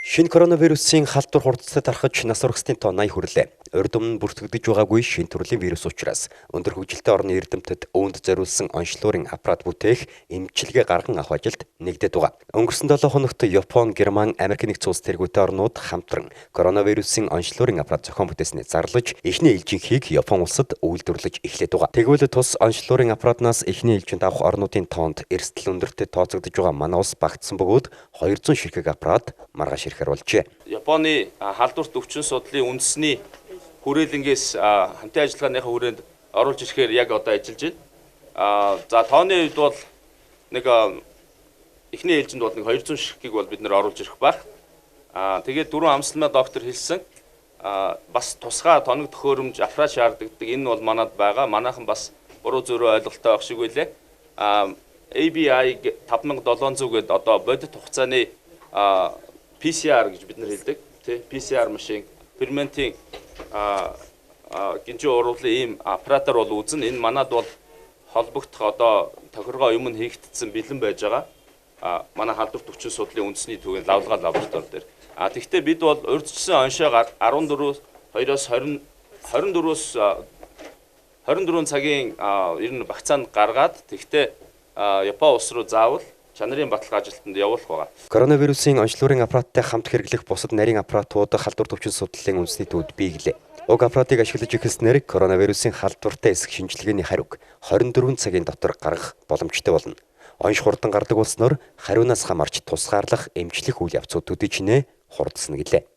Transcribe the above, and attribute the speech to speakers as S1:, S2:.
S1: Шинэ коронавирусын халдвар хурдтай тархаж нас урагсны тоо 80 хүрлээ. Урд өмнө бүртгэгдэж байгаагүй шинэ төрлийн вирус учраас өндөр хөгжилтэй орны эрдэмтэд үүнд зориулсан онцлогын аппарат бүтээх эмчилгээ гарган авах ажилд нэгдээд байгаа. Өнгөрсөн 7 хоногт Япон, Герман, Америк нэгдсэн улс тэргүүтэй орнууд хамтран коронавирусын онцлогын аппарат зохион бүтээснээ зарлаж, эхний ээлжинхийг Япон улсад үйлдвэрлэж эхлээд байгаа. Тэгвэл тус онцлогын аппаратнаас эхний ээлжинд авах орнуудын тоонд эрсдэл өндөртэй тооцогдож байгаа манай улс багтсан бөгөөд 200 ширхэг аппарат маргааш ирэхээр болжээ.
S2: Японы халдварт өвчин судлалын үндэсний хүрээлэнгээс хамтын ажиллагааныхаа хүрээнд оруулж ирэхээр яг одоо ажиллаж байна. За тооны үед бол нэг эхний ээлжинд бол нэг 200 ширхгийг бол бид нэр оруулж ирэх байх. Тэгээд дөрвөн амсалмаа доктор хэлсэн бас тусгай тоног төхөөрөмж аппарат шаарддаг. Энэ бол манад байгаа. Манайхан бас буруу зөрөө ойлголттой байх шиг байлээ. ABI 5700 гэдэг одоо бодит хугацааны PCR гэж бид нар хэлдэг. PCR машин, ферментийн гинжи уруулын ийм аппаратаар бол үзэн. Энэ манад бол холбогдох одоо тохиргоо юм хийгдсэн бэлэн байж байгаа. Манай халдварт өвчин судлалын үндэсний төвийн лавлгаа лаборатори дээр. Тэгэхдээ бид бол урьдчилсан оншоо 14-2-оос 24 цагийн ер нь вакцинад гаргаад тэгтээ Япон улс руу заавал чанарын баталгаа ажилтнанд явуулах байгаа.
S1: Коронавирусын онцлогын аппараттай хамт хэрэглэх бусад нарийн аппаратууд халдвар төвчин судлалын үндэсний төвд биеглээ. Уг аппаратыг ашиглаж эхэлснээр коронавирусын халдвартай эсэх шинжилгээний хариуг 24 цагийн дотор гаргах боломжтой болно. Онш хурдан гардаг болсноор хариунаас хамаарч тусгаарлах эмчлэх үйл явцууд төдийчнээ хурдсна гэлээ.